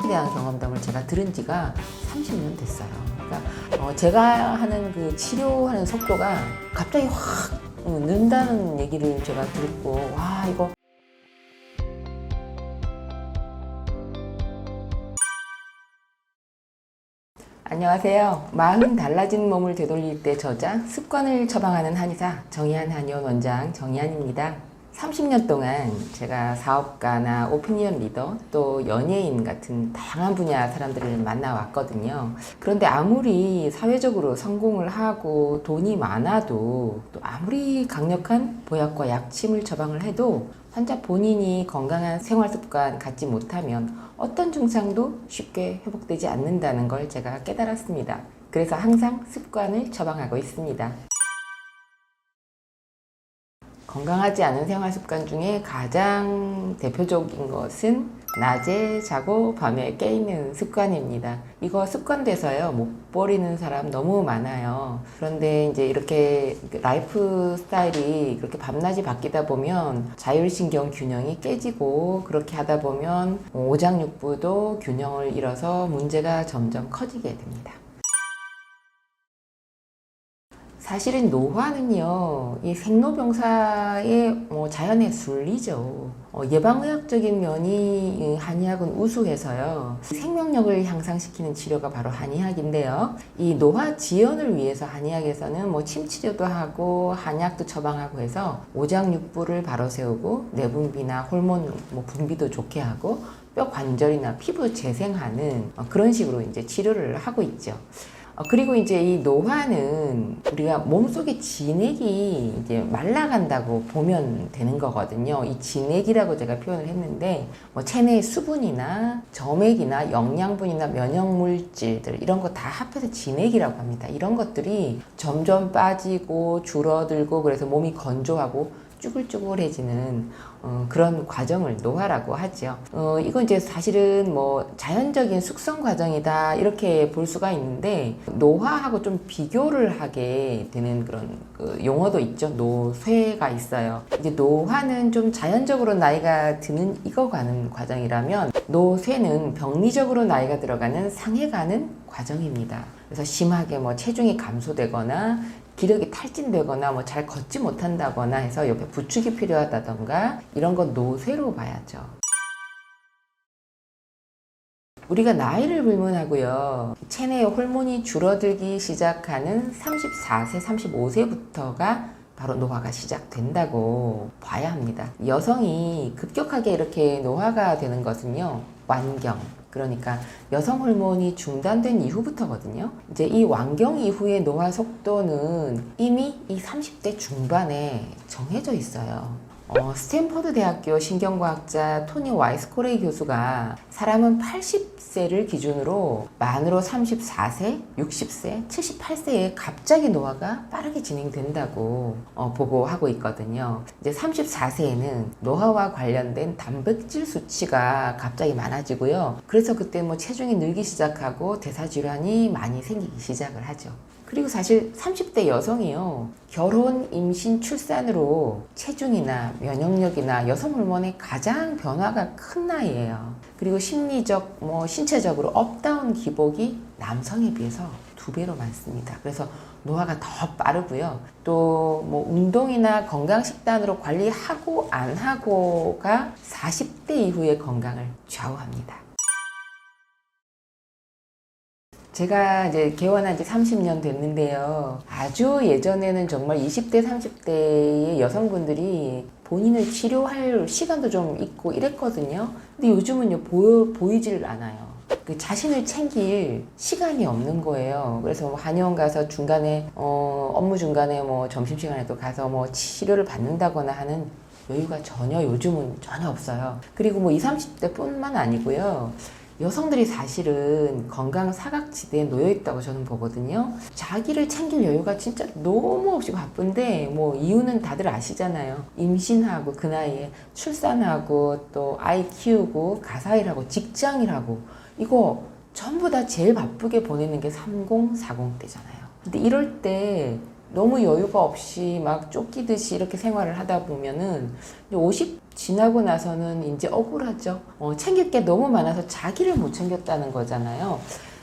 대한 경험담을 제가 들은 지가 30년 됐어요. 그러니까 제가 하는 그 치료하는 속도가 갑자기 확 는다는 얘기를 제가 듣고, 와, 이거 안녕하세요. 마음은 달라진 몸을 되돌릴 때 저자, 습관을 처방하는 한의사 정의한 한의원 원장 정의한입니다. 30년 동안 제가 사업가나 오피니언 리더 또 연예인 같은 다양한 분야 사람들을 만나왔거든요. 그런데 아무리 사회적으로 성공을 하고 돈이 많아도 또 아무리 강력한 보약과 약침을 처방을 해도 환자 본인이 건강한 생활 습관 갖지 못하면 어떤 증상도 쉽게 회복되지 않는다는 걸 제가 깨달았습니다. 그래서 항상 습관을 처방하고 있습니다. 건강하지 않은 생활 습관 중에 가장 대표적인 것은 낮에 자고 밤에 깨있는 습관입니다. 이거 습관돼서요, 못 버리는 사람 너무 많아요. 그런데 이제 이렇게 라이프 스타일이 그렇게 밤낮이 바뀌다 보면 자율신경 균형이 깨지고, 그렇게 하다 보면 오장육부도 균형을 잃어서 문제가 점점 커지게 됩니다. 사실은 노화는요, 이 생로병사의 자연의 순리죠. 예방의학적인 면이 한의학은 우수해서요, 생명력을 향상시키는 치료가 바로 한의학인데요. 이 노화 지연을 위해서 한의학에서는 침치료도 하고 한약도 처방하고 해서 오장육부를 바로 세우고 내분비나 호르몬 분비도 좋게 하고 뼈 관절이나 피부 재생하는 그런 식으로 이제 치료를 하고 있죠. 그리고 이제 이 노화는 우리가 몸속의 진액이 이제 말라간다고 보면 되는 거거든요. 이 진액이라고 제가 표현을 했는데, 체내의 수분이나 점액이나 영양분이나 면역물질들 이런 거 다 합해서 진액이라고 합니다. 이런 것들이 점점 빠지고 줄어들고, 그래서 몸이 건조하고 쭈글쭈글해지는 그런 과정을 노화라고 하죠. 이건 이제 사실은 자연적인 숙성 과정이다 이렇게 볼 수가 있는데, 노화하고 좀 비교를 하게 되는 그런 용어도 있죠. 노쇠가 있어요. 이제 노화는 좀 자연적으로 나이가 드는 익어가는 과정이라면, 노쇠는 병리적으로 나이가 들어가는 상해가는 과정입니다. 그래서 심하게 체중이 감소되거나 기력이 탈진되거나 잘 걷지 못한다거나 해서 옆에 부축이 필요하다던가 이런 건 노쇠로 봐야죠. 우리가 나이를 불문하고요, 체내의 호르몬이 줄어들기 시작하는 34세, 35세부터가 바로 노화가 시작된다고 봐야 합니다. 여성이 급격하게 이렇게 노화가 되는 것은요, 완경, 그러니까 여성 호르몬이 중단된 이후부터거든요. 이제 이 완경 이후의 노화 속도는 이미 이 30대 중반에 정해져 있어요. 스탠퍼드 대학교 신경과학자 토니 와이스코레이 교수가 사람은 80세를 기준으로 만으로 34세, 60세, 78세에 갑자기 노화가 빠르게 진행된다고 보고하고 있거든요. 이제 34세에는 노화와 관련된 단백질 수치가 갑자기 많아지고요. 그래서 그때 체중이 늘기 시작하고 대사질환이 많이 생기기 시작을 하죠. 그리고 사실 30대 여성이요, 결혼, 임신, 출산으로 체중이나 면역력이나 여성 호르몬의 가장 변화가 큰 나이예요. 그리고 심리적, 신체적으로 업다운 기복이 남성에 비해서 2배로 많습니다. 그래서 노화가 더 빠르고요. 또 운동이나 건강 식단으로 관리하고 안 하고가 40대 이후의 건강을 좌우합니다. 제가 이제 개원한 지 30년 됐는데요. 아주 예전에는 정말 20대, 30대의 여성분들이 본인을 치료할 시간도 좀 있고 이랬거든요. 근데 요즘은요, 보이질 않아요. 자신을 챙길 시간이 없는 거예요. 그래서 한의원 가서 중간에, 업무 중간에 점심시간에도 가서 치료를 받는다거나 하는 여유가 요즘은 전혀 없어요. 그리고 20, 30대 뿐만 아니고요, 여성들이 사실은 건강 사각지대에 놓여 있다고 저는 보거든요. 자기를 챙길 여유가 진짜 너무 없이 바쁜데, 이유는 다들 아시잖아요. 임신하고 그 나이에 출산하고 또 아이 키우고 가사일하고 직장일하고, 이거 전부 다 제일 바쁘게 보내는 게 30, 40대잖아요. 근데 이럴 때 너무 여유가 없이 막 쫓기듯이 이렇게 생활을 하다 보면은 50 지나고 나서는 이제 억울하죠. 챙길 게 너무 많아서 자기를 못 챙겼다는 거잖아요.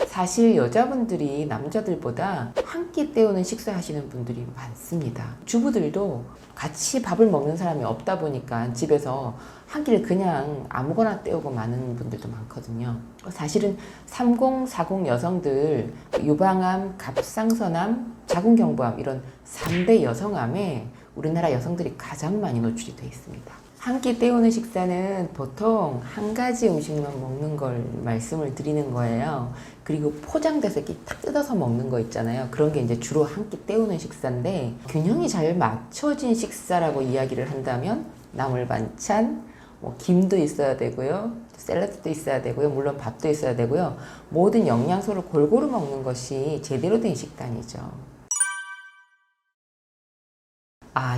사실 여자분들이 남자들보다 한 끼 때우는 식사하시는 분들이 많습니다. 주부들도 같이 밥을 먹는 사람이 없다 보니까 집에서 한 끼를 그냥 아무거나 때우고 마는 분들도 많거든요. 사실은 30, 40 여성들 유방암, 갑상선암, 자궁경부암 이런 3대 여성암에 우리나라 여성들이 가장 많이 노출이 되어 있습니다. 한 끼 때우는 식사는 보통 한 가지 음식만 먹는 걸 말씀을 드리는 거예요. 그리고 포장돼서 이렇게 탁 뜯어서 먹는 거 있잖아요. 그런 게 이제 주로 한 끼 때우는 식사인데 균형이 잘 맞춰진 식사라고 이야기를 한다면 나물 반찬, 김도 있어야 되고요. 샐러드도 있어야 되고요. 물론 밥도 있어야 되고요. 모든 영양소를 골고루 먹는 것이 제대로 된 식단이죠.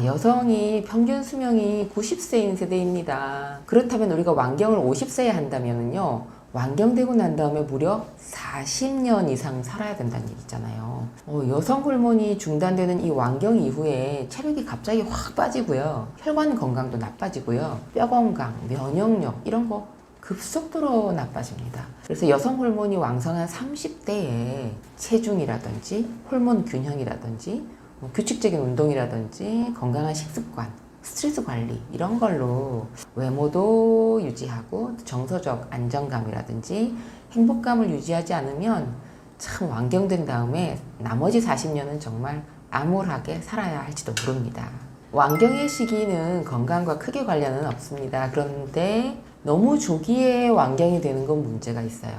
여성이 평균 수명이 90세인 세대입니다. 그렇다면 우리가 완경을 50세에 한다면요. 완경되고 난 다음에 무려 40년 이상 살아야 된다는 얘기잖아요. 여성 호르몬이 중단되는 이 완경 이후에 체력이 갑자기 확 빠지고요. 혈관 건강도 나빠지고요. 뼈 건강, 면역력 이런 거 급속도로 나빠집니다. 그래서 여성 호르몬이 왕성한 30대에 체중이라든지 호르몬 균형이라든지 규칙적인 운동이라든지 건강한 식습관, 스트레스 관리 이런 걸로 외모도 유지하고 정서적 안정감이라든지 행복감을 유지하지 않으면 참 완경된 다음에 나머지 40년은 정말 암울하게 살아야 할지도 모릅니다. 완경의 시기는 건강과 크게 관련은 없습니다. 그런데 너무 조기에 완경이 되는 건 문제가 있어요.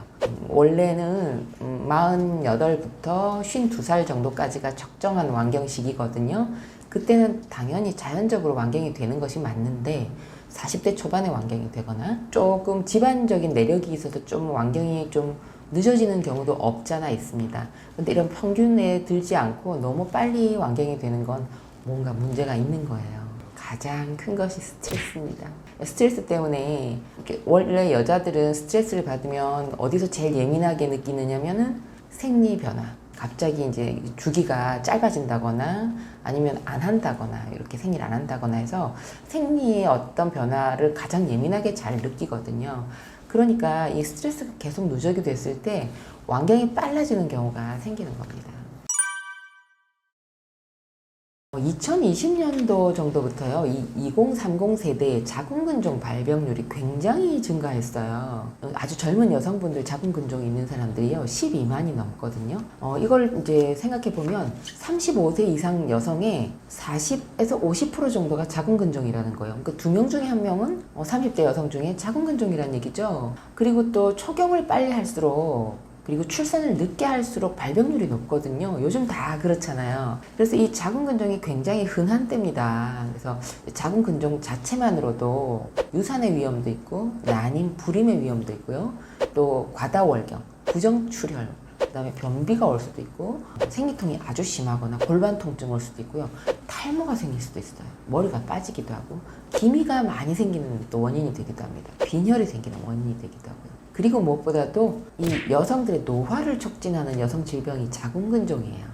원래는 48부터 52살 정도까지가 적정한 완경 시기거든요. 그때는 당연히 자연적으로 완경이 되는 것이 맞는데 40대 초반에 완경이 되거나 조금 집안적인 내력이 있어서 좀 완경이 좀 늦어지는 경우도 없잖아 있습니다. 근데 이런 평균에 들지 않고 너무 빨리 완경이 되는 건 뭔가 문제가 있는 거예요. 가장 큰 것이 스트레스입니다. 스트레스 때문에 원래 여자들은 스트레스를 받으면 어디서 제일 예민하게 느끼느냐면은 생리 변화. 갑자기 이제 주기가 짧아진다거나 아니면 안 한다거나 이렇게 생리를 안 한다거나 해서 생리의 어떤 변화를 가장 예민하게 잘 느끼거든요. 그러니까 이 스트레스가 계속 누적이 됐을 때 완경이 빨라지는 경우가 생기는 겁니다. 2020년도 정도부터요, 2030 세대의 자궁근종 발병률이 굉장히 증가했어요. 아주 젊은 여성분들 자궁근종이 있는 사람들이요, 12만이 넘거든요. 이걸 이제 생각해보면 35세 이상 여성의 40에서 50% 정도가 자궁근종이라는 거예요. 그러니까 2명 중에 1명은 30대 여성 중에 자궁근종이라는 얘기죠. 그리고 또 초경을 빨리 할수록 그리고 출산을 늦게 할수록 발병률이 높거든요. 요즘 다 그렇잖아요. 그래서 이 자궁근종이 굉장히 흔한 때입니다. 그래서 자궁근종 자체만으로도 유산의 위험도 있고 난임, 불임의 위험도 있고요. 또 과다월경, 부정출혈, 그다음에 변비가 올 수도 있고 생리통이 아주 심하거나 골반 통증 올 수도 있고요. 탈모가 생길 수도 있어요. 머리가 빠지기도 하고 기미가 많이 생기는 또 원인이 되기도 합니다. 빈혈이 생기는 원인이 되기도 하고요. 그리고 무엇보다도 이 여성들의 노화를 촉진하는 여성 질병이 자궁근종이에요.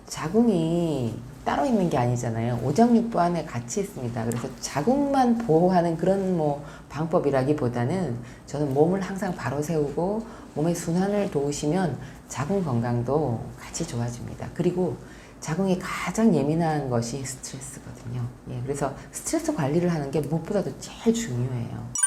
자궁이 따로 있는 게 아니잖아요. 오장육부 안에 같이 있습니다. 그래서 자궁만 보호하는 그런 방법이라기보다는 저는 몸을 항상 바로 세우고 몸의 순환을 도우시면 자궁 건강도 같이 좋아집니다. 그리고 자궁이 가장 예민한 것이 스트레스거든요. 그래서 스트레스 관리를 하는 게 무엇보다도 제일 중요해요.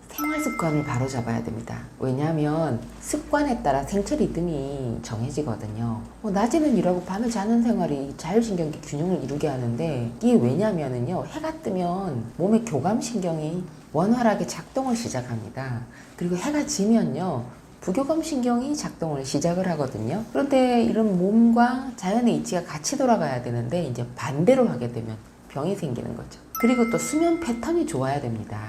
생활 습관을 바로 잡아야 됩니다. 왜냐하면 습관에 따라 생체 리듬이 정해지거든요. 낮에는 일하고 밤에 자는 생활이 자율신경계 균형을 이루게 하는데 이게 왜냐면은요, 해가 뜨면 몸의 교감신경이 원활하게 작동을 시작합니다. 그리고 해가 지면요, 부교감신경이 작동을 시작을 하거든요. 그런데 이런 몸과 자연의 이치가 같이 돌아가야 되는데 이제 반대로 하게 되면 병이 생기는 거죠. 그리고 또 수면 패턴이 좋아야 됩니다.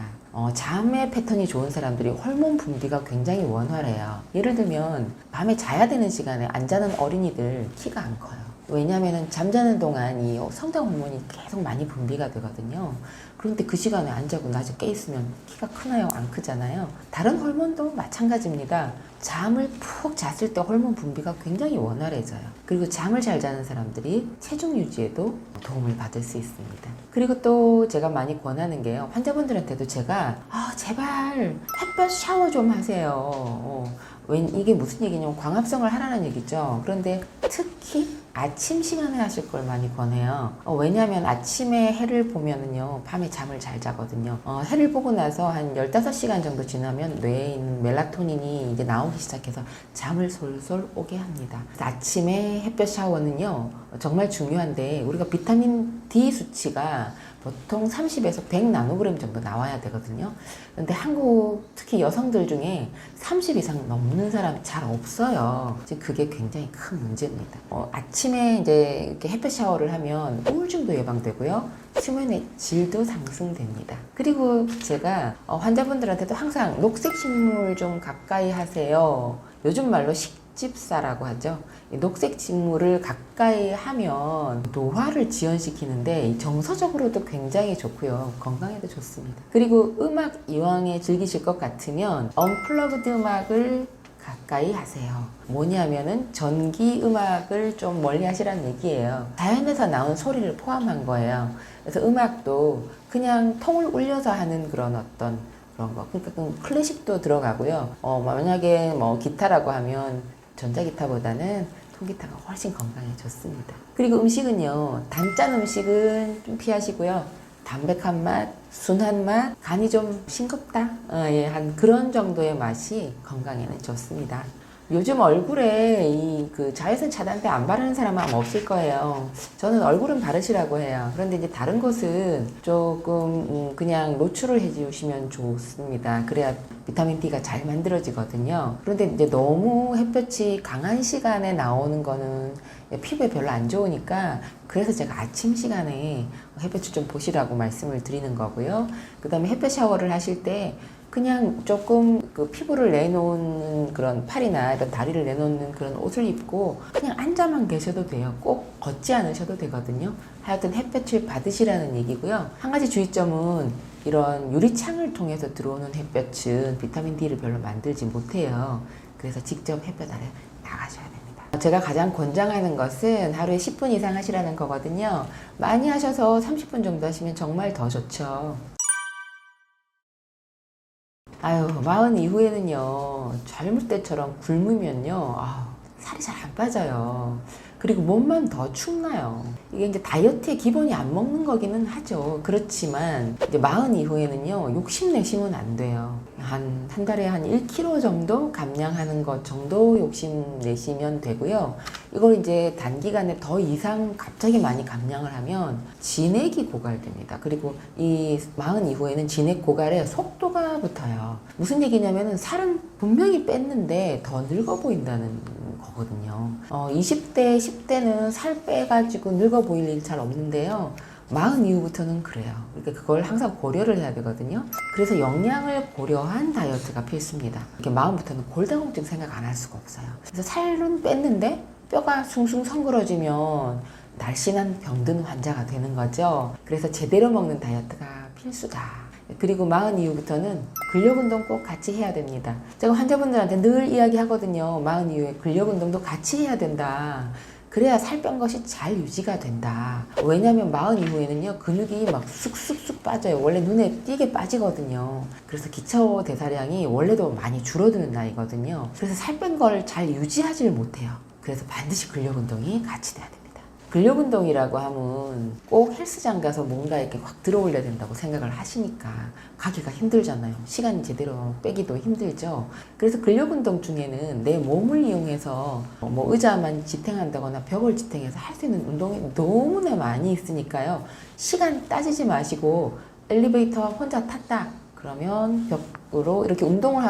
잠의 패턴이 좋은 사람들이 호르몬 분비가 굉장히 원활해요. 예를 들면 밤에 자야 되는 시간에 안 자는 어린이들 키가 안 커요. 왜냐하면 잠자는 동안 이 성장 호르몬이 계속 많이 분비가 되거든요. 그런데 그 시간에 안 자고 낮에 깨 있으면 키가 크나요? 안 크잖아요. 다른 호르몬도 마찬가지입니다. 잠을 푹 잤을 때 호르몬 분비가 굉장히 원활해져요. 그리고 잠을 잘 자는 사람들이 체중 유지에도 도움을 받을 수 있습니다. 그리고 또 제가 많이 권하는 게요. 환자분들한테도 제가 제발 햇볕 샤워 좀 하세요. 이게 무슨 얘기냐면 광합성을 하라는 얘기죠. 그런데 특히 아침 시간에 하실 걸 많이 권해요. 왜냐하면 아침에 해를 보면은요, 밤에 잠을 잘 자거든요. 해를 보고 나서 한 15시간 정도 지나면 뇌에 있는 멜라토닌이 이제 나오기 시작해서 잠을 솔솔 오게 합니다. 그래서 아침에 햇볕 샤워는요, 정말 중요한데, 우리가 비타민 D 수치가 보통 30에서 100 나노그램 정도 나와야 되거든요. 근데 한국 특히 여성들 중에 30 이상 넘는 사람이 잘 없어요. 지금 그게 굉장히 큰 문제입니다. 아침에 이제 이렇게 햇볕 샤워를 하면 우울증도 예방되고요. 수면의 질도 상승됩니다. 그리고 제가 환자분들한테도 항상 녹색 식물 좀 가까이 하세요. 요즘 말로 식집사라고 하죠. 녹색 식물을 가까이 하면 노화를 지연시키는데 정서적으로도 굉장히 좋고요. 건강에도 좋습니다. 그리고 음악 이왕에 즐기실 것 같으면 언플러그드 음악을 가까이 하세요. 뭐냐면은 전기 음악을 좀 멀리 하시라는 얘기예요. 자연에서 나온 소리를 포함한 거예요. 그래서 음악도 그냥 통을 울려서 하는 그런 어떤 그런 거. 그러니까 클래식도 들어가고요. 만약에 뭐 기타라고 하면 전자기타보다는 통기타가 훨씬 건강에 좋습니다. 그리고 음식은요, 단짠 음식은 좀 피하시고요. 담백한 맛, 순한 맛, 간이 좀 싱겁다. 한 그런 정도의 맛이 건강에는 좋습니다. 요즘 얼굴에 그 자외선 차단제 안 바르는 사람은 아마 없을 거예요. 저는 얼굴은 바르시라고 해요. 그런데 이제 다른 곳은 조금 그냥 노출을 해주시면 좋습니다. 그래야 비타민 D가 잘 만들어지거든요. 그런데 이제 너무 햇볕이 강한 시간에 나오는 거는 피부에 별로 안 좋으니까 그래서 제가 아침 시간에 햇볕을 좀 보시라고 말씀을 드리는 거고요. 그 다음에 햇볕 샤워를 하실 때 그냥 조금 그 피부를 내놓는 그런 팔이나 이런 다리를 내놓는 그런 옷을 입고 그냥 앉아만 계셔도 돼요. 꼭 걷지 않으셔도 되거든요. 하여튼 햇볕을 받으시라는 얘기고요. 한 가지 주의점은 이런 유리창을 통해서 들어오는 햇볕은 비타민 D를 별로 만들지 못해요. 그래서 직접 햇볕 아래 나가셔야 됩니다. 제가 가장 권장하는 것은 하루에 10분 이상 하시라는 거거든요. 많이 하셔서 30분 정도 하시면 정말 더 좋죠. 마흔 이후에는요, 젊을 때처럼 굶으면요, 살이 잘 안 빠져요. 그리고 몸만 더 축나요. 이게 이제 다이어트의 기본이 안 먹는 거기는 하죠. 그렇지만 이제 마흔 이후에는요, 욕심내시면 안 돼요. 한 달에 한 1kg 정도 감량하는 것 정도 욕심내시면 되고요. 이걸 이제 단기간에 더 이상 갑자기 많이 감량을 하면 진액이 고갈됩니다. 그리고 이 마흔 이후에는 진액 고갈에 속도가 붙어요. 무슨 얘기냐면은 살은 분명히 뺐는데 더 늙어 보인다는 거거든요. 20대, 10대는 살 빼가지고 늙어 보일 일 잘 없는데요. 마흔 이후부터는 그래요. 그러니까 그걸 항상 고려를 해야 되거든요. 그래서 영양을 고려한 다이어트가 필수입니다. 이렇게 마흔부터는 골다공증 생각 안 할 수가 없어요. 그래서 살은 뺐는데 뼈가 숭숭 성그러지면 날씬한 병든 환자가 되는 거죠. 그래서 제대로 먹는 다이어트가 필수다. 그리고 마흔 이후부터는 근력 운동 꼭 같이 해야 됩니다. 제가 환자분들한테 늘 이야기하거든요. 마흔 이후에 근력 운동도 같이 해야 된다. 그래야 살 뺀 것이 잘 유지가 된다. 왜냐하면 마흔 이후에는요, 근육이 막 쑥쑥쑥 빠져요. 원래 눈에 띄게 빠지거든요. 그래서 기초 대사량이 원래도 많이 줄어드는 나이거든요. 그래서 살 뺀 걸 잘 유지하지를 못해요. 그래서 반드시 근력 운동이 같이 돼야 됩니다. 근력 운동이라고 하면 꼭 헬스장 가서 뭔가 이렇게 확 들어올려야 된다고 생각을 하시니까 가기가 힘들잖아요. 시간 제대로 빼기도 힘들죠. 그래서 근력 운동 중에는 내 몸을 이용해서 뭐 의자만 지탱한다거나 벽을 지탱해서 할 수 있는 운동이 너무나 많이 있으니까요. 시간 따지지 마시고 엘리베이터 혼자 탔다 그러면 벽으로 이렇게 운동을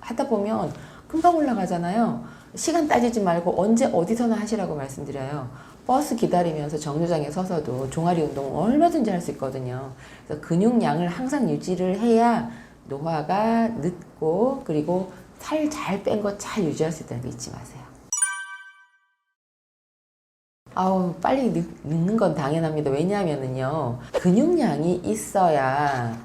하다 보면 금방 올라가잖아요. 시간 따지지 말고 언제 어디서나 하시라고 말씀드려요. 버스 기다리면서 정류장에 서서도 종아리 운동 얼마든지 할 수 있거든요. 그래서 근육량을 항상 유지를 해야 노화가 늦고 그리고 살 잘 뺀 거 잘 유지할 수 있다는 거 잊지 마세요. 아우, 빨리 늙는 건 당연합니다. 왜냐하면은요, 근육량이 있어야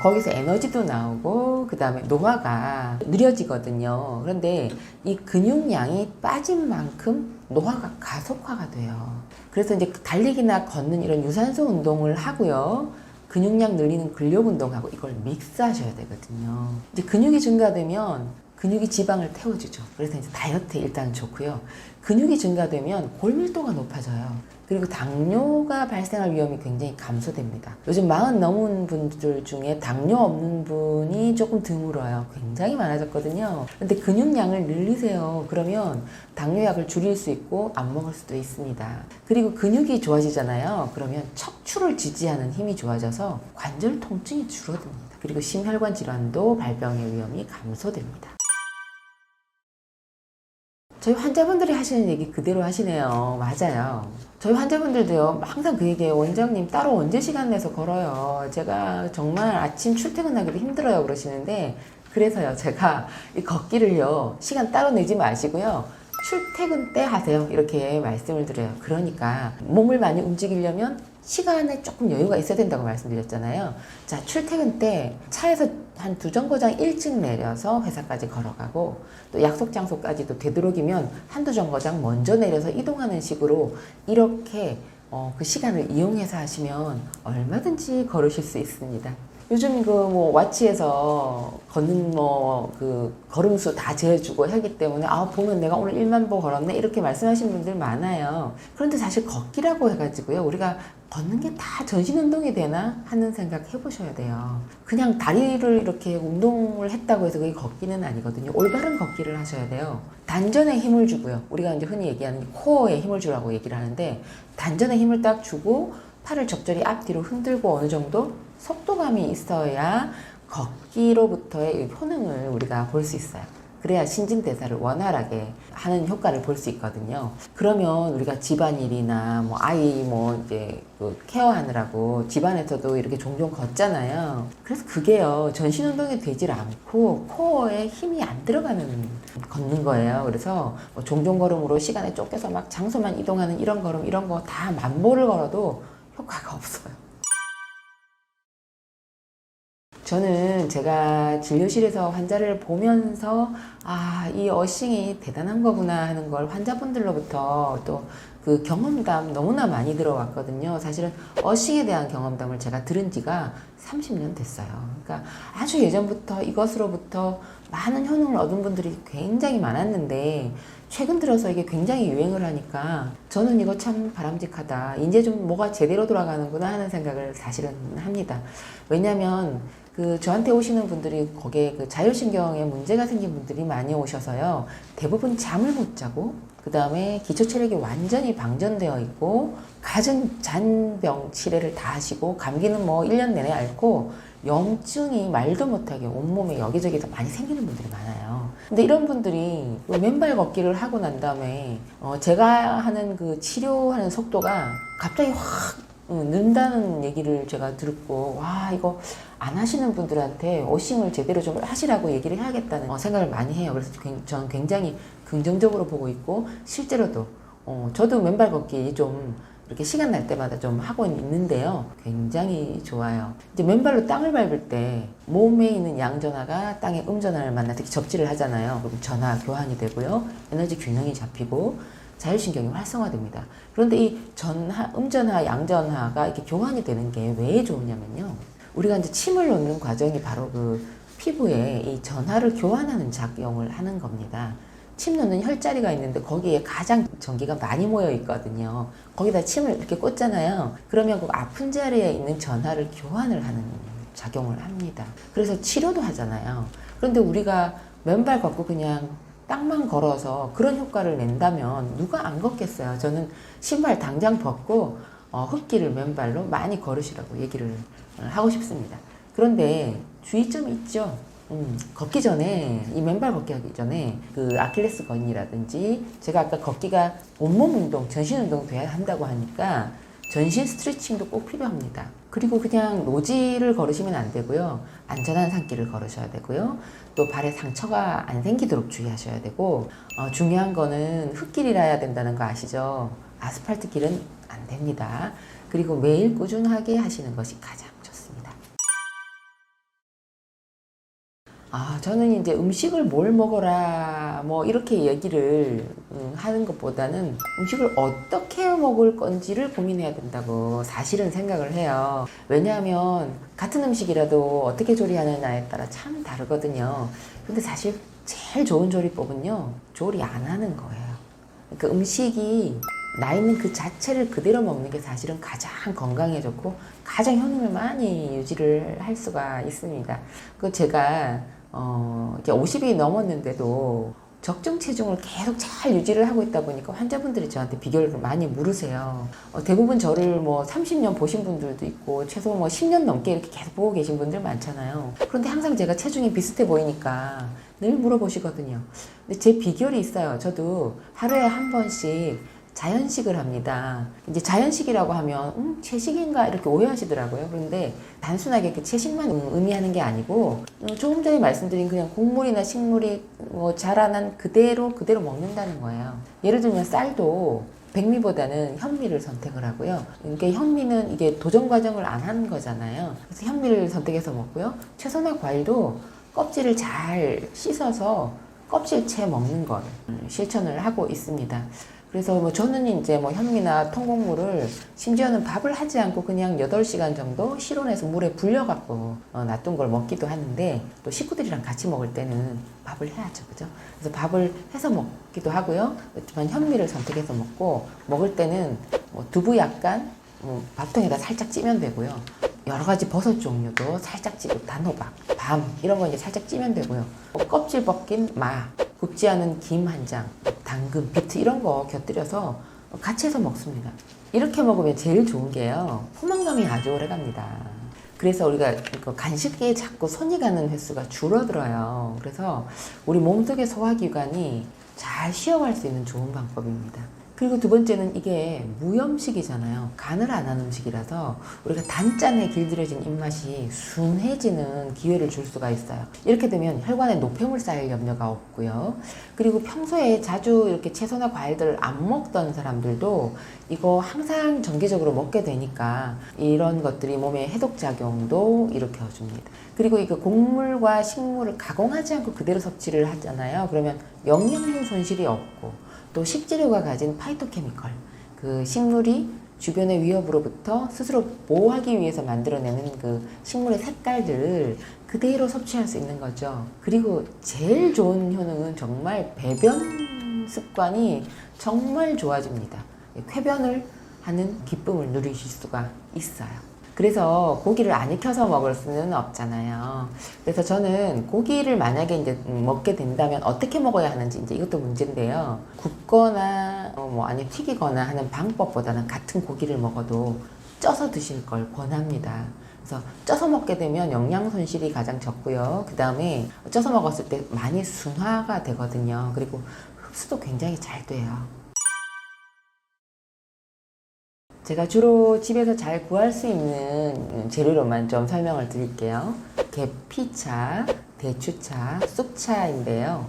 거기서 에너지도 나오고 그 다음에 노화가 느려지거든요. 그런데 이 근육량이 빠진 만큼 노화가 가속화가 돼요. 그래서 이제 달리기나 걷는 이런 유산소 운동을 하고요, 근육량 늘리는 근력 운동하고 이걸 믹스하셔야 되거든요. 이제 근육이 증가되면 근육이 지방을 태워주죠. 그래서 이제 다이어트에 일단 좋고요. 근육이 증가되면 골밀도가 높아져요. 그리고 당뇨가 발생할 위험이 굉장히 감소됩니다. 요즘 40 넘은 분들 중에 당뇨 없는 분이 조금 드물어요. 굉장히 많아졌거든요. 근데 근육량을 늘리세요. 그러면 당뇨약을 줄일 수 있고 안 먹을 수도 있습니다. 그리고 근육이 좋아지잖아요. 그러면 척추를 지지하는 힘이 좋아져서 관절 통증이 줄어듭니다. 그리고 심혈관 질환도 발병의 위험이 감소됩니다. 저희 환자분들이 하시는 얘기 그대로 하시네요. 맞아요. 저희 환자분들도요, 항상 그 얘기해요. 원장님 따로 언제 시간 내서 걸어요? 제가 정말 아침 출퇴근하기도 힘들어요. 그러시는데, 그래서요, 제가 이 걷기를요, 시간 따로 내지 마시고요, 출퇴근 때 하세요. 이렇게 말씀을 드려요. 그러니까 몸을 많이 움직이려면 시간에 조금 여유가 있어야 된다고 말씀드렸잖아요. 자, 출퇴근 때 차에서 한 2정거장 일찍 내려서 회사까지 걸어가고, 또 약속 장소까지도 되도록이면 한두 정거장 먼저 내려서 이동하는 식으로 이렇게 그 시간을 이용해서 하시면 얼마든지 걸으실 수 있습니다. 요즘 그 뭐 와치에서 걷는 그 걸음수 다 재어주고 하기 때문에 보면 내가 오늘 1만 보 걸었네 이렇게 말씀하시는 분들 많아요. 그런데 사실 걷기라고 해가지고요, 우리가 걷는 게 다 전신 운동이 되나 하는 생각 해보셔야 돼요. 그냥 다리를 이렇게 운동을 했다고 해서 그게 걷기는 아니거든요. 올바른 걷기를 하셔야 돼요. 단전에 힘을 주고요. 우리가 이제 흔히 얘기하는 코어에 힘을 주라고 얘기를 하는데, 단전에 힘을 딱 주고 팔을 적절히 앞뒤로 흔들고 어느 정도 속도감이 있어야 걷기로부터의 효능을 우리가 볼 수 있어요. 그래야 신진대사를 원활하게 하는 효과를 볼 수 있거든요. 그러면 우리가 집안일이나 아이 이제 그 케어하느라고 집안에서도 이렇게 종종 걷잖아요. 그래서 그게요, 전신 운동이 되질 않고 코어에 힘이 안 들어가는 걷는 거예요. 그래서 종종 걸음으로 시간에 쫓겨서 막 장소만 이동하는 이런 걸음, 이런 거 다 1000보를 걸어도 효과가 없어요. 저는 제가 진료실에서 환자를 보면서 이 어싱이 대단한 거구나 하는 걸 환자분들로부터 또 그 경험담 너무나 많이 들어왔거든요. 사실은 어싱에 대한 경험담을 제가 들은 지가 30년 됐어요. 그러니까 아주 예전부터 이것으로부터 많은 효능을 얻은 분들이 굉장히 많았는데, 최근 들어서 이게 굉장히 유행을 하니까 저는 이거 참 바람직하다, 이제 좀 뭐가 제대로 돌아가는구나 하는 생각을 사실은 합니다. 왜냐하면 저한테 오시는 분들이 거기에 자율신경에 문제가 생긴 분들이 많이 오셔서요, 대부분 잠을 못 자고, 그 다음에 기초 체력이 완전히 방전되어 있고, 갖은 잔병 치레를 다 하시고, 감기는 1년 내내 앓고, 염증이 말도 못하게 온몸에 여기저기 많이 생기는 분들이 많아요. 근데 이런 분들이 맨발 걷기를 하고 난 다음에 제가 하는 그 치료하는 속도가 갑자기 확 는다는 얘기를 제가 듣고, 이거 안 하시는 분들한테 어싱을 제대로 좀 하시라고 얘기를 해야겠다는 생각을 많이 해요. 그래서 저는 굉장히 긍정적으로 보고 있고, 실제로도 저도 맨발 걷기 좀 이렇게 시간 날 때마다 좀 하고 있는데요, 굉장히 좋아요. 이제 맨발로 땅을 밟을 때 몸에 있는 양전하가 땅의 음전하를 만나 특히 접지를 하잖아요. 그럼 전하 교환이 되고요, 에너지 균형이 잡히고 자율신경이 활성화됩니다. 그런데 이 음전하, 양전하가 이렇게 교환이 되는 게 왜 좋으냐면요, 우리가 이제 침을 놓는 과정이 바로 그 피부에 이 전하를 교환하는 작용을 하는 겁니다. 침 놓는 혈자리가 있는데 거기에 가장 전기가 많이 모여 있거든요. 거기다 침을 이렇게 꽂잖아요. 그러면 그 아픈 자리에 있는 전하를 교환을 하는 작용을 합니다. 그래서 치료도 하잖아요. 그런데 우리가 맨발 걷고 그냥 땅만 걸어서 그런 효과를 낸다면 누가 안 걷겠어요. 저는 신발 당장 벗고 흙길을 맨발로 많이 걸으시라고 얘기를 하고 싶습니다. 그런데 주의점이 있죠. 걷기 전에, 이 맨발 걷기 하기 전에 그 아킬레스 건이라든지, 제가 아까 걷기가 온몸 운동, 전신 운동 돼야 한다고 하니까 전신 스트레칭도 꼭 필요합니다. 그리고 그냥 노지를 걸으시면 안 되고요, 안전한 산길을 걸으셔야 되고요, 또 발에 상처가 안 생기도록 주의하셔야 되고, 중요한 거는 흙길이라 해야 된다는 거 아시죠? 아스팔트 길은 안 됩니다. 그리고 매일 꾸준하게 하시는 것이 가장 좋습니다. 저는 이제 음식을 뭘 먹어라 뭐 이렇게 얘기를 하는 것보다는 음식을 어떻게 먹을 건지를 고민해야 된다고 사실은 생각을 해요. 왜냐하면 같은 음식이라도 어떻게 조리하느냐에 따라 참 다르거든요. 근데 사실 제일 좋은 조리법은요, 조리 안 하는 거예요. 그러니까 음식이 나 있는 그 자체를 그대로 먹는 게 사실은 가장 건강에 좋고 가장 효능을 많이 유지를 할 수가 있습니다. 그 제가 이렇게 50이 넘었는데도 적정 체중을 계속 잘 유지를 하고 있다 보니까 환자분들이 저한테 비결을 많이 물으세요. 대부분 저를 뭐 30년 보신 분들도 있고 최소 뭐 10년 넘게 이렇게 계속 보고 계신 분들 많잖아요. 그런데 항상 제가 체중이 비슷해 보이니까 늘 물어보시거든요. 근데 제 비결이 있어요. 저도 하루에 한 번씩 자연식을 합니다. 이제 자연식이라고 하면 채식인가 이렇게 오해하시더라고요. 그런데 단순하게 그 채식만 의미하는 게 아니고 조금 전에 말씀드린 그냥 곡물이나 식물이 자라난 그대로 먹는다는 거예요. 예를 들면 쌀도 백미보다는 현미를 선택을 하고요. 그러니까 현미는 이게 도전 과정을 안 하는 거잖아요. 그래서 현미를 선택해서 먹고요. 채소나 과일도 껍질을 잘 씻어서 껍질째 먹는 걸 실천을 하고 있습니다. 그래서 뭐 저는 이제 뭐 현미나 통곡물을 심지어는 밥을 하지 않고 그냥 8시간 정도 실온에서 물에 불려갖고 놔둔 걸 먹기도 하는데, 또 식구들이랑 같이 먹을 때는 밥을 해야죠. 그죠? 그래서 밥을 해서 먹기도 하고요. 그렇지만 현미를 선택해서 먹고, 먹을 때는 뭐 두부 약간 밥통에다 살짝 찌면 되고요. 여러 가지 버섯 종류도 살짝 찌고, 단호박, 밤 이런 거 이제 살짝 찌면 되고요. 껍질 벗긴 마, 굽지 않은 김 한 장, 당근, 비트 이런 거 곁들여서 같이 해서 먹습니다. 이렇게 먹으면 제일 좋은 게요, 포만감이 아주 오래 갑니다. 그래서 우리가 간식에 자꾸 손이 가는 횟수가 줄어들어요. 그래서 우리 몸속의 소화기관이 잘 쉬어갈 수 있는 좋은 방법입니다. 그리고 두 번째는 이게 무염식이잖아요. 간을 안 한 음식이라서 우리가 단짠에 길들여진 입맛이 순해지는 기회를 줄 수가 있어요. 이렇게 되면 혈관에 노폐물 쌓일 염려가 없고요. 그리고 평소에 자주 이렇게 채소나 과일들을 안 먹던 사람들도 이거 항상 정기적으로 먹게 되니까 이런 것들이 몸에 해독작용도 일으켜줍니다. 그리고 이거 곡물과 식물을 가공하지 않고 그대로 섭취를 하잖아요. 그러면 영양분 손실이 없고, 또 식재료가 가진 파이토케미컬, 그 식물이 주변의 위협으로부터 스스로 보호하기 위해서 만들어내는 그 식물의 색깔들을 그대로 섭취할 수 있는 거죠. 그리고 제일 좋은 효능은 정말 배변 습관이 정말 좋아집니다. 쾌변을 하는 기쁨을 누리실 수가 있어요. 그래서 고기를 안 익혀서 먹을 수는 없잖아요. 그래서 저는 고기를 만약에 이제 먹게 된다면 어떻게 먹어야 하는지, 이제 이것도 문제인데요. 굽거나 아니면 튀기거나 하는 방법보다는 같은 고기를 먹어도 쪄서 드실 걸 권합니다. 그래서 쪄서 먹게 되면 영양 손실이 가장 적고요. 그 다음에 쪄서 먹었을 때 많이 순화가 되거든요. 그리고 흡수도 굉장히 잘 돼요. 제가 주로 집에서 잘 구할 수 있는 재료로만 좀 설명을 드릴게요. 계피차, 대추차, 쑥차인데요.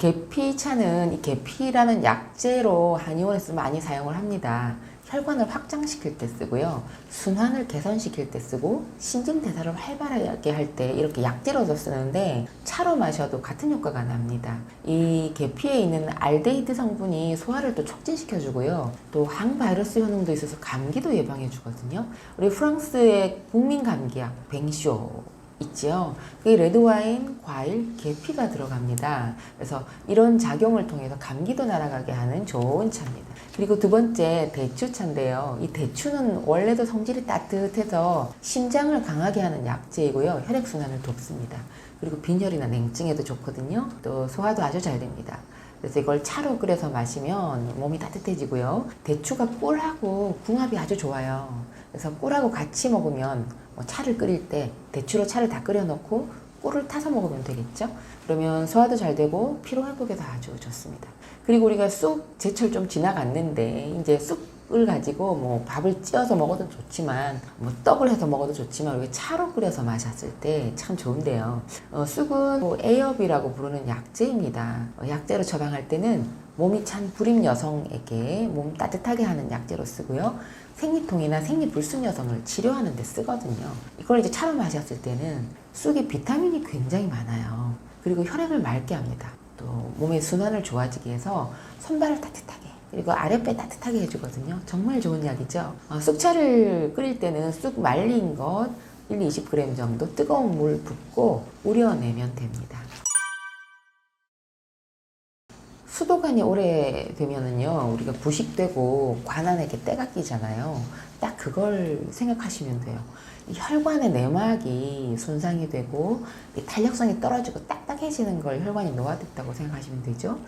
계피차는 이 계피라는 약재로 한의원에서 많이 사용을 합니다. 혈관을 확장시킬 때 쓰고요. 순환을 개선시킬 때 쓰고, 신진대사를 활발하게 할 때 이렇게 약재로도 쓰는데, 차로 마셔도 같은 효과가 납니다. 이 계피에 있는 알데히드 성분이 소화를 또 촉진시켜주고요. 또 항바이러스 효능도 있어서 감기도 예방해주거든요. 우리 프랑스의 국민 감기약 뱅쇼 있지요. 그게 레드와인, 과일, 계피가 들어갑니다. 그래서 이런 작용을 통해서 감기도 날아가게 하는 좋은 차입니다. 그리고 두 번째, 대추차인데요. 이 대추는 원래도 성질이 따뜻해서 심장을 강하게 하는 약재이고요. 혈액순환을 돕습니다. 그리고 빈혈이나 냉증에도 좋거든요. 또 소화도 아주 잘 됩니다. 그래서 이걸 차로 끓여서 마시면 몸이 따뜻해지고요. 대추가 꿀하고 궁합이 아주 좋아요. 그래서 꿀하고 같이 먹으면 차를 끓일 때 대추로 차를 다 끓여 놓고 꿀을 타서 먹으면 되겠죠. 그러면 소화도 잘 되고 피로 회복에도 아주 좋습니다. 그리고 우리가 쑥 제철 좀 지나갔는데 이제 쑥 쑥을 가지고 뭐 밥을 찧어서 먹어도 좋지만 뭐 떡을 해서 먹어도 좋지만 이렇게 차로 끓여서 마셨을 때 참 좋은데요. 쑥은 뭐 A엽이라고 부르는 약재입니다. 약재로 처방할 때는 몸이 찬 불임 여성에게 몸 따뜻하게 하는 약재로 쓰고요. 생리통이나 생리불순 여성을 치료하는 데 쓰거든요. 이걸 이제 차로 마셨을 때는 쑥에 비타민이 굉장히 많아요. 그리고 혈액을 맑게 합니다. 또 몸의 순환을 좋아지게 해서 손발을 따뜻하게 그리고 아랫배 따뜻하게 해주거든요. 정말 좋은 약이죠. 쑥차를 끓일 때는 쑥 말린 것 1-20g 정도 뜨거운 물 붓고 우려내면 됩니다. 수도관이 오래되면은요, 우리가 부식되고 관 안에 이렇게 때가 끼잖아요. 딱 그걸 생각하시면 돼요. 이 혈관의 내막이 손상이 되고 이 탄력성이 떨어지고 딱딱해지는 걸 혈관이 노화됐다고 생각하시면 되죠.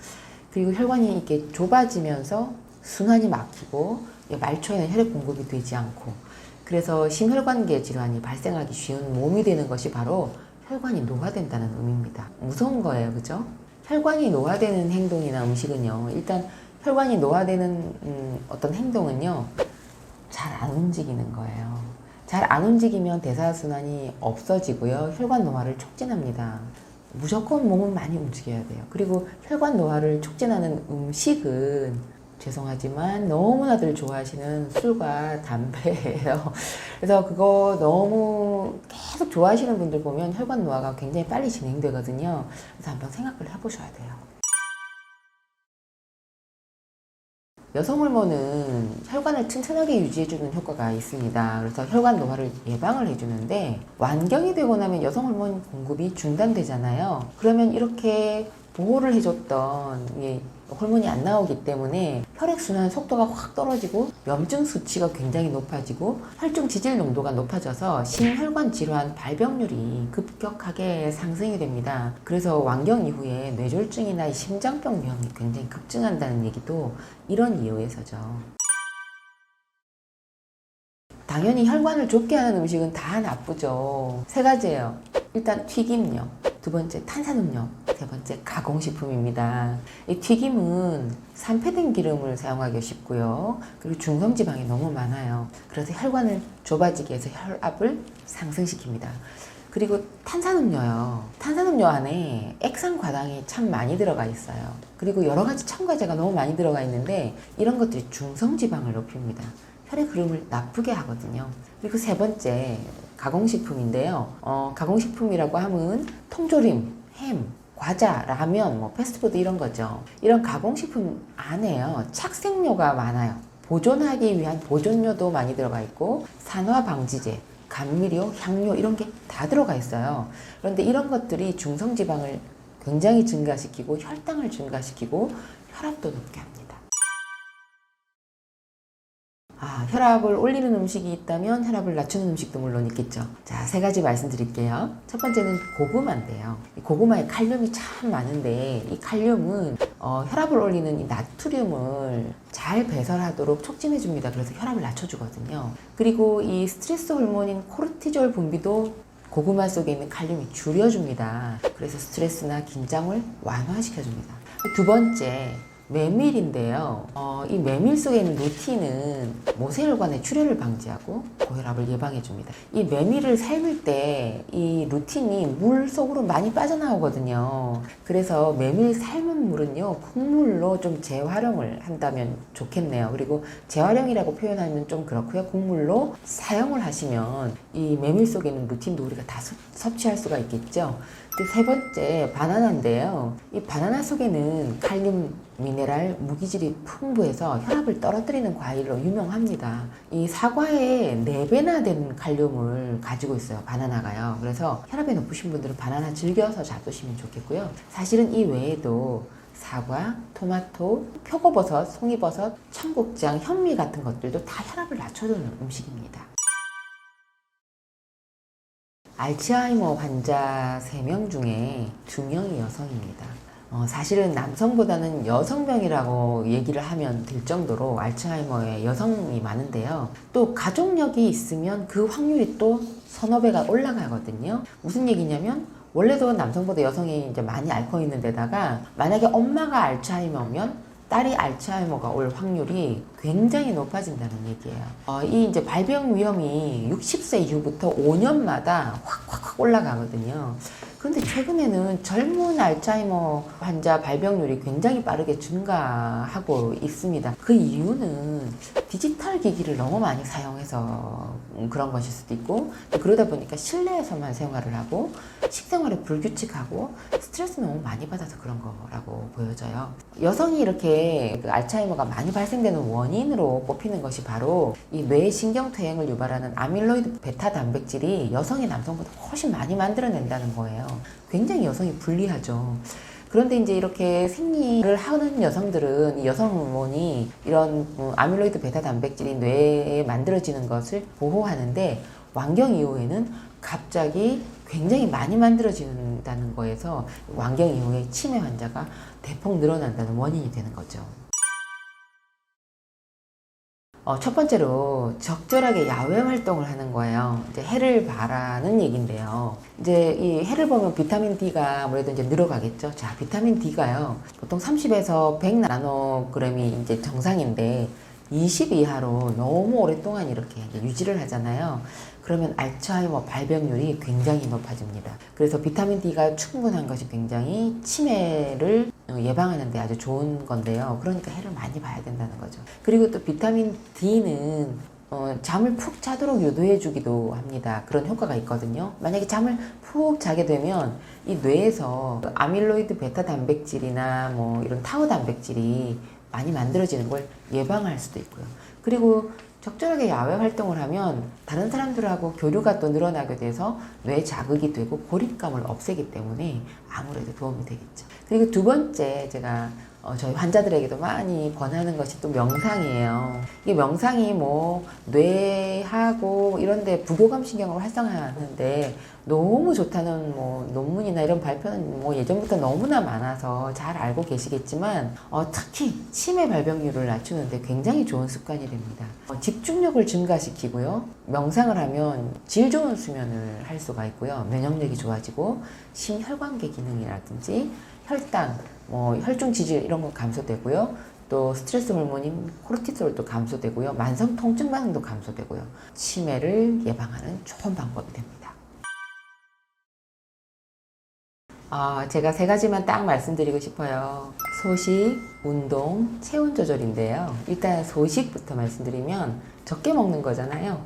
그리고 혈관이 이렇게 좁아지면서 순환이 막히고 말초에는 혈액 공급이 되지 않고 그래서 심혈관계 질환이 발생하기 쉬운 몸이 되는 것이 바로 혈관이 노화된다는 의미입니다. 무서운 거예요, 그죠? 혈관이 노화되는 행동이나 음식은요, 일단 혈관이 노화되는 어떤 행동은요, 잘 안 움직이는 거예요. 잘 안 움직이면 대사순환이 없어지고요, 혈관 노화를 촉진합니다. 무조건 몸은 많이 움직여야 돼요. 그리고 혈관 노화를 촉진하는 음식은 죄송하지만 너무나들 좋아하시는 술과 담배예요. 그래서 그거 너무 계속 좋아하시는 분들 보면 혈관 노화가 굉장히 빨리 진행되거든요. 그래서 한번 생각을 해보셔야 돼요. 여성 호르몬은 혈관을 튼튼하게 유지해주는 효과가 있습니다. 그래서 혈관 노화를 예방을 해주는데 완경이 되고 나면 여성 호르몬 공급이 중단되잖아요. 그러면 이렇게 보호를 해줬던 호르몬이 안 나오기 때문에 혈액순환 속도가 확 떨어지고 염증 수치가 굉장히 높아지고 혈중 지질 농도가 높아져서 심혈관 질환 발병률이 급격하게 상승이 됩니다. 그래서 완경 이후에 뇌졸중이나 심장병 위험이 굉장히 급증한다는 얘기도 이런 이유에서죠. 당연히 혈관을 좁게 하는 음식은 다 나쁘죠. 3가지예요. 일단 튀김요. 2번째 탄산음료, 3번째 가공식품입니다. 이 튀김은 산패된 기름을 사용하기 쉽고요. 그리고 중성지방이 너무 많아요. 그래서 혈관을 좁아지게 해서 혈압을 상승시킵니다. 그리고 탄산음료요. 탄산음료 안에 액상과당이 참 많이 들어가 있어요. 그리고 여러 가지 첨가제가 너무 많이 들어가 있는데 이런 것들이 중성지방을 높입니다. 혈의 흐름을 나쁘게 하거든요. 그리고 3번째 가공식품인데요. 가공식품이라고 하면 통조림, 햄, 과자, 라면, 뭐 패스트푸드 이런 거죠. 이런 가공식품 안에요, 착색료가 많아요. 보존하기 위한 보존료도 많이 들어가 있고 산화방지제, 감미료, 향료 이런 게 다 들어가 있어요. 그런데 이런 것들이 중성지방을 굉장히 증가시키고 혈당을 증가시키고 혈압도 높게 합니다. 혈압을 올리는 음식이 있다면 혈압을 낮추는 음식도 물론 있겠죠. 자, 3가지 말씀드릴게요. 첫 번째는 고구마인데요. 이 고구마에 칼륨이 참 많은데 이 칼륨은 혈압을 올리는 이 나트륨을 잘 배설하도록 촉진해 줍니다. 그래서 혈압을 낮춰주거든요. 그리고 이 스트레스 호르몬인 코르티졸 분비도 고구마 속에 있는 칼륨이 줄여줍니다. 그래서 스트레스나 긴장을 완화시켜줍니다. 2번째 메밀인데요. 이 메밀 속에 있는 루틴은 모세혈관의 출혈을 방지하고 고혈압을 예방해줍니다. 이 메밀을 삶을 때 이 루틴이 물 속으로 많이 빠져나오거든요. 그래서 메밀 삶은 물은요, 국물로 좀 재활용을 한다면 좋겠네요. 그리고 재활용이라고 표현하면 좀 그렇고요. 국물로 사용을 하시면 이 메밀 속에 있는 루틴도 우리가 다 섭취할 수가 있겠죠. 3번째 바나나인데요. 이 바나나 속에는 칼륨, 미네랄, 무기질이 풍부해서 혈압을 떨어뜨리는 과일로 유명합니다. 이 사과의 4배나 되는 칼륨을 가지고 있어요, 바나나가요. 그래서 혈압이 높으신 분들은 바나나 즐겨서 잡수시면 좋겠고요. 사실은 이 외에도 사과, 토마토, 표고버섯, 송이버섯, 청국장, 현미 같은 것들도 다 혈압을 낮춰주는 음식입니다. 알츠하이머 환자 3명 중에 2명이 여성입니다. 사실은 남성보다는 여성병이라고 얘기를 하면 될 정도로 알츠하이머에 여성이 많은데요. 또 가족력이 있으면 그 확률이 또 서너 배가 올라가거든요. 무슨 얘기냐면 원래도 남성보다 여성이 이제 많이 앓고 있는 데다가 만약에 엄마가 알츠하이머면 딸이 알츠하이머가 올 확률이 굉장히 높아진다는 얘기예요. 이 이제 발병 위험이 60세 이후부터 5년마다 확 올라가거든요. 그런데 최근에는 젊은 알츠하이머 환자 발병률이 굉장히 빠르게 증가하고 있습니다. 그 이유는 디지털 기기를 너무 많이 사용해서 그런 것일 수도 있고, 그러다 보니까 실내에서만 생활을 하고 식생활이 불규칙하고 스트레스 너무 많이 받아서 그런 거라고 보여져요. 여성이 이렇게 그 알츠하이머가 많이 발생되는 원인으로 꼽히는 것이 바로 이 뇌 신경퇴행을 유발하는 아밀로이드 베타 단백질이 여성이 남성보다 훨씬 많이 만들어낸다는 거예요. 굉장히 여성이 불리하죠. 그런데 이제 이렇게 생리를 하는 여성들은 이 여성 호르몬이 이런 아밀로이드 베타 단백질이 뇌에 만들어지는 것을 보호하는데, 완경 이후에는 갑자기 굉장히 많이 만들어진다는 거에서 완경 이후에 치매 환자가 대폭 늘어난다는 원인이 되는 거죠. 첫 번째로 적절하게 야외 활동을 하는 거예요. 이제 해를 바라는 얘기인데요. 이제 이 해를 보면 비타민 D가 아무래도 이제 늘어가겠죠. 자, 비타민 D가요. 보통 30에서 100 나노그램이 이제 정상인데 20 이하로 너무 오랫동안 이렇게 유지를 하잖아요. 그러면 알츠하이머 발병률이 굉장히 높아집니다. 그래서 비타민 D가 충분한 것이 굉장히 치매를 예방하는 데 아주 좋은 건데요. 그러니까 해를 많이 봐야 된다는 거죠. 그리고 또 비타민 D는 잠을 푹 자도록 유도해 주기도 합니다. 그런 효과가 있거든요. 만약에 잠을 푹 자게 되면 이 뇌에서 아밀로이드 베타 단백질이나 뭐 이런 타우 단백질이 많이 만들어지는 걸 예방할 수도 있고요. 그리고 적절하게 야외 활동을 하면 다른 사람들하고 교류가 또 늘어나게 돼서 뇌 자극이 되고 고립감을 없애기 때문에 아무래도 도움이 되겠죠. 그리고 두 번째, 제가 저희 환자들에게도 많이 권하는 것이 또 명상이에요. 이게 명상이 뭐 뇌하고 이런데 부교감 신경을 활성화하는데 너무 좋다는 뭐 논문이나 이런 발표는 뭐 예전부터 너무나 많아서 잘 알고 계시겠지만 특히 치매 발병률을 낮추는데 굉장히 좋은 습관이 됩니다. 집중력을 증가시키고요. 명상을 하면 질 좋은 수면을 할 수가 있고요. 면역력이 좋아지고 심혈관계 기능이라든지 혈당, 뭐 혈중 지질 이런 건 감소되고요. 또 스트레스 호르몬인 코르티솔도 감소되고요. 만성 통증 반응도 감소되고요. 치매를 예방하는 좋은 방법이 됩니다. 제가 세 가지만 딱 말씀드리고 싶어요. 소식, 운동, 체온 조절인데요. 일단 소식부터 말씀드리면 적게 먹는 거잖아요.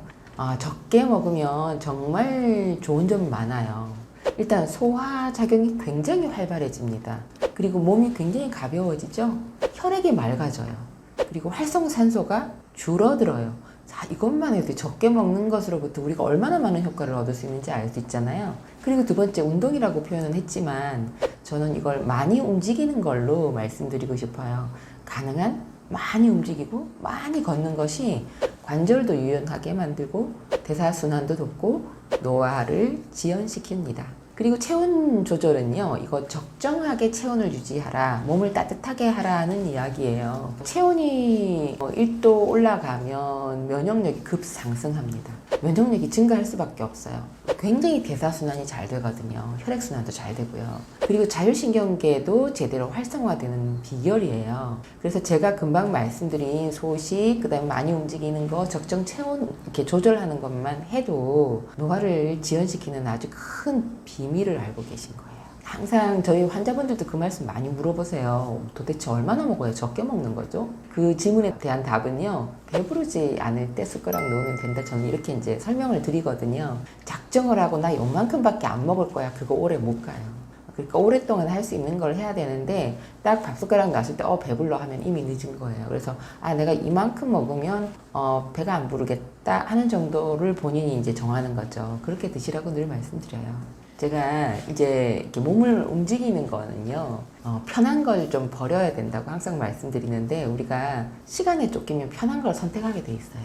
적게 먹으면 정말 좋은 점이 많아요. 일단 소화작용이 굉장히 활발해집니다. 그리고 몸이 굉장히 가벼워지죠. 혈액이 맑아져요. 그리고 활성산소가 줄어들어요. 자, 이것만 해도 적게 먹는 것으로부터 우리가 얼마나 많은 효과를 얻을 수 있는지 알 수 있잖아요. 그리고 두 번째, 운동이라고 표현은 했지만 저는 이걸 많이 움직이는 걸로 말씀드리고 싶어요. 가능한 많이 움직이고 많이 걷는 것이 관절도 유연하게 만들고 대사순환도 돕고 노화를 지연시킵니다. 그리고 체온 조절은요, 이거 적정하게 체온을 유지하라, 몸을 따뜻하게 하라는 이야기예요. 체온이 1도 올라가면 면역력이 급상승합니다. 면역력이 증가할 수밖에 없어요. 굉장히 대사순환이 잘 되거든요. 혈액순환도 잘 되고요. 그리고 자율신경계도 제대로 활성화되는 비결이에요. 그래서 제가 금방 말씀드린 소식, 그 다음에 많이 움직이는 거, 적정 체온 이렇게 조절하는 것만 해도 노화를 지연시키는 아주 큰 비밀을 알고 계신 거예요. 항상 저희 환자분들도 그 말씀 많이 물어보세요. 도대체 얼마나 먹어야 적게 먹는 거죠? 그 질문에 대한 답은요, 배부르지 않을 때 숟가락 놓으면 된다. 저는 이렇게 이제 설명을 드리거든요. 작정을 하고 나 요만큼밖에 안 먹을 거야. 그거 오래 못 가요. 그러니까 오랫동안 할 수 있는 걸 해야 되는데 딱 밥숟가락 놨을 때 배불러 하면 이미 늦은 거예요. 그래서 내가 이만큼 먹으면 배가 안 부르겠다 하는 정도를 본인이 이제 정하는 거죠. 그렇게 드시라고 늘 말씀드려요. 제가 이제 이렇게 몸을 움직이는 거는요, 편한 걸 좀 버려야 된다고 항상 말씀드리는데, 우리가 시간에 쫓기면 편한 걸 선택하게 돼 있어요.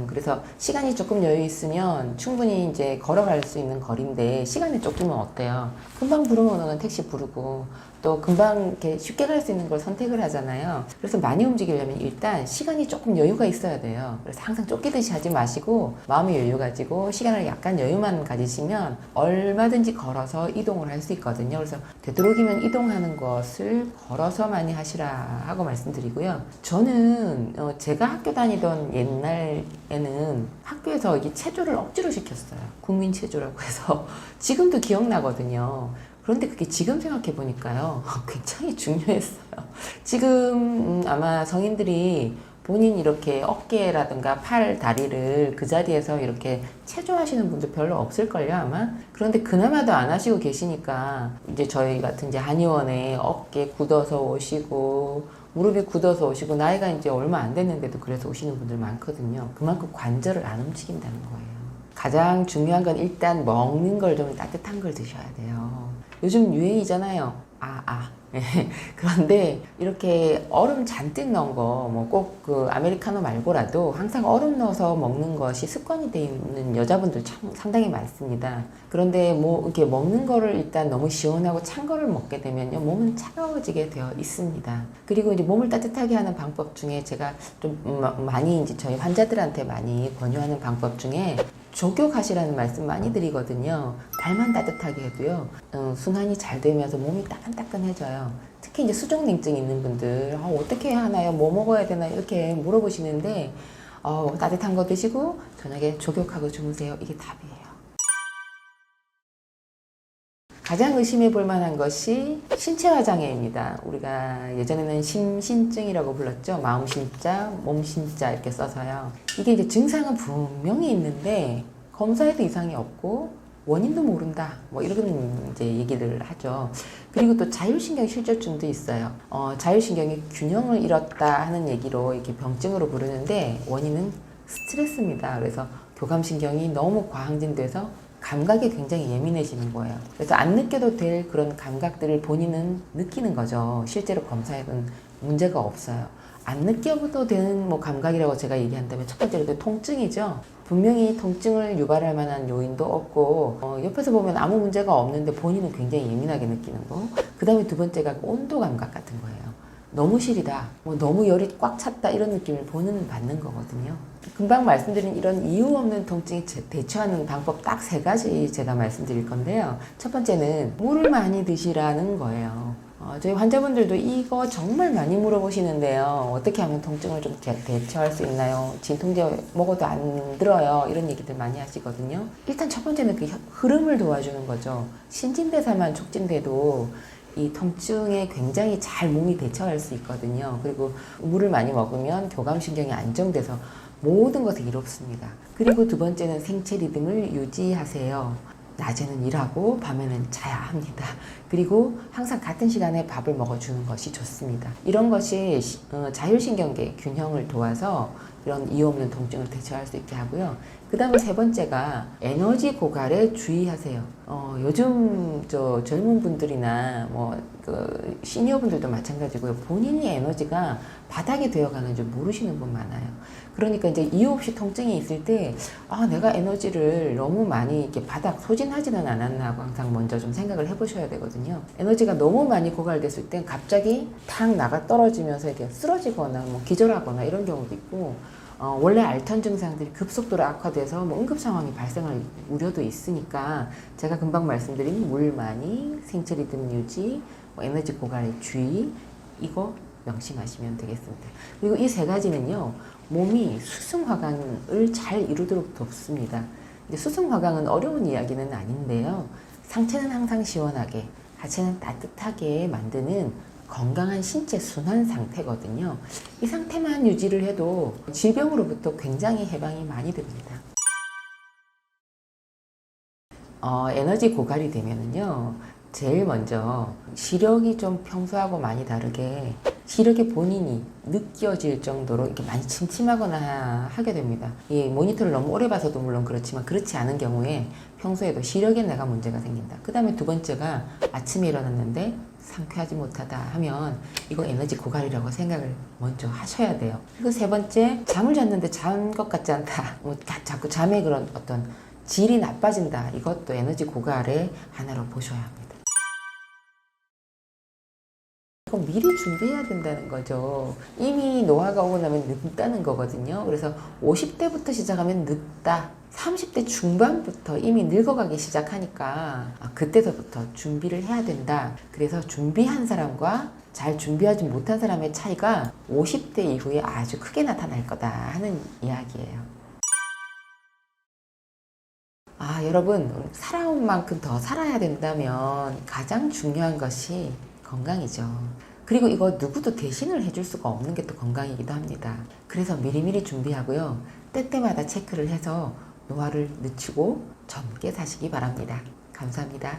그래서 시간이 조금 여유 있으면 충분히 이제 걸어갈 수 있는 거리인데, 시간에 쫓기면 어때요? 금방 부르면 택시 부르고, 또 금방 이렇게 쉽게 갈 수 있는 걸 선택을 하잖아요. 그래서 많이 움직이려면 일단 시간이 조금 여유가 있어야 돼요. 그래서 항상 쫓기듯이 하지 마시고 마음의 여유 가지고 시간을 약간 여유만 가지시면 얼마든지 걸어서 이동을 할 수 있거든요. 그래서 되도록이면 이동하는 것을 걸어서 많이 하시라 하고 말씀드리고요. 저는 제가 학교 다니던 옛날에는 학교에서 이 체조를 억지로 시켰어요. 국민 체조라고 해서 지금도 기억나거든요. 그런데 그게 지금 생각해 보니까요, 굉장히 중요했어요. 지금 아마 성인들이 본인 이렇게 어깨라든가 팔, 다리를 그 자리에서 이렇게 체조하시는 분들 별로 없을걸요, 아마? 그런데 그나마도 안 하시고 계시니까, 이제 저희 같은 이제 한의원에 어깨 굳어서 오시고, 무릎이 굳어서 오시고, 나이가 이제 얼마 안 됐는데도 그래서 오시는 분들 많거든요. 그만큼 관절을 안 움직인다는 거예요. 가장 중요한 건 일단 먹는 걸 좀 따뜻한 걸 드셔야 돼요. 요즘 유행이잖아요. 그런데 이렇게 얼음 잔뜩 넣은 거, 뭐 꼭 그 아메리카노 말고라도 항상 얼음 넣어서 먹는 것이 습관이 되어 있는 여자분들 참 상당히 많습니다. 그런데 뭐 이렇게 먹는 거를 일단 너무 시원하고 찬 거를 먹게 되면요, 몸은 차가워지게 되어 있습니다. 그리고 이제 몸을 따뜻하게 하는 방법 중에 제가 좀 많이 이제 저희 환자들한테 많이 권유하는 방법 중에 족욕하시라는 말씀 많이 드리거든요. 발만 따뜻하게 해도요, 순환이 잘 되면서 몸이 따끈따끈해져요. 특히 이제 수족냉증 있는 분들, 어떻게 해야 하나요? 뭐 먹어야 되나요? 이렇게 물어보시는데, 따뜻한 거 드시고, 저녁에 족욕하고 주무세요. 이게 답이에요. 가장 의심해 볼 만한 것이 신체화장애입니다. 우리가 예전에는 심신증이라고 불렀죠. 마음신자, 몸신자 이렇게 써서요. 이게 이제 증상은 분명히 있는데 검사에도 이상이 없고 원인도 모른다. 뭐 이런 이제 얘기를 하죠. 그리고 또 자율신경 실조증도 있어요. 자율신경이 균형을 잃었다 하는 얘기로 이렇게 병증으로 부르는데 원인은 스트레스입니다. 그래서 교감신경이 너무 과항진돼서 감각이 굉장히 예민해지는 거예요. 그래서 안 느껴도 될 그런 감각들을 본인은 느끼는 거죠. 실제로 검사해본 문제가 없어요. 안 느껴도 되는 뭐 감각이라고 제가 얘기한다면 첫 번째로 통증이죠. 분명히 통증을 유발할 만한 요인도 없고 옆에서 보면 아무 문제가 없는데 본인은 굉장히 예민하게 느끼는 거. 그 다음에 두 번째가 온도 감각 같은 거예요. 너무 시리다, 뭐 너무 열이 꽉 찼다 이런 느낌을 받는 거거든요. 금방 말씀드린 이런 이유 없는 통증에 대처하는 방법 딱 3가지 제가 말씀드릴 건데요. 첫 번째는 물을 많이 드시라는 거예요. 저희 환자분들도 이거 정말 많이 물어보시는데요. 어떻게 하면 통증을 좀 대처할 수 있나요? 진통제 먹어도 안 들어요. 이런 얘기들 많이 하시거든요. 일단 첫 번째는 그 흐름을 도와주는 거죠. 신진대사만 촉진돼도 이 통증에 굉장히 잘 몸이 대처할 수 있거든요. 그리고 물을 많이 먹으면 교감신경이 안정돼서 모든 것을 이롭습니다. 그리고 두 번째는 생체 리듬을 유지하세요. 낮에는 일하고 밤에는 자야 합니다. 그리고 항상 같은 시간에 밥을 먹어주는 것이 좋습니다. 이런 것이 자율신경계 균형을 도와서 이런 이유 없는 통증을 대처할 수 있게 하고요. 그 다음에 3번째가 에너지 고갈에 주의하세요. 요즘 젊은 분들이나 시니어 분들도 마찬가지고요. 본인이 에너지가 바닥이 되어가는 줄 모르시는 분 많아요. 그러니까 이제 이유 없이 통증이 있을 때, 내가 에너지를 너무 많이 이렇게 바닥 소진하지는 않았나 하고 항상 먼저 좀 생각을 해보셔야 되거든요. 에너지가 너무 많이 고갈됐을 땐 갑자기 탁 나가 떨어지면서 이렇게 쓰러지거나 뭐 기절하거나 이런 경우도 있고, 원래 앓던 증상들이 급속도로 악화돼서 뭐 응급 상황이 발생할 우려도 있으니까 제가 금방 말씀드린 물 많이, 생체 리듬 유지, 에너지 고갈의 주의, 이거 명심하시면 되겠습니다. 그리고 이 3가지는요, 몸이 수승화강을 잘 이루도록 돕습니다. 이제 수승화강은 어려운 이야기는 아닌데요. 상체는 항상 시원하게, 하체는 따뜻하게 만드는 건강한 신체 순환 상태거든요. 이 상태만 유지를 해도 질병으로부터 굉장히 해방이 많이 됩니다. 에너지 고갈이 되면은요, 제일 먼저 시력이 좀 평소하고 많이 다르게 시력이 본인이 느껴질 정도로 이렇게 많이 침침하거나 하게 됩니다. 이 모니터를 너무 오래 봐서도 물론 그렇지만 그렇지 않은 경우에 평소에도 시력에 내가 문제가 생긴다. 그 다음에 두 번째가 아침에 일어났는데 상쾌하지 못하다 하면 이거 에너지 고갈이라고 생각을 먼저 하셔야 돼요. 그리고 3번째, 잠을 잤는데 잔 것 같지 않다. 자꾸 잠의 그런 어떤 질이 나빠진다. 이것도 에너지 고갈의 하나로 보셔야 합니다. 그럼 미리 준비해야 된다는 거죠. 이미 노화가 오고 나면 늦다는 거거든요. 그래서 50대부터 시작하면 늦다. 30대 중반부터 이미 늙어가기 시작하니까 그때서부터 준비를 해야 된다. 그래서 준비한 사람과 잘 준비하지 못한 사람의 차이가 50대 이후에 아주 크게 나타날 거다 하는 이야기예요. 여러분, 살아온 만큼 더 살아야 된다면 가장 중요한 것이 건강이죠. 그리고 이거 누구도 대신을 해줄 수가 없는 게 또 건강이기도 합니다. 그래서 미리미리 준비하고요. 때때마다 체크를 해서 노화를 늦추고 젊게 사시기 바랍니다. 감사합니다.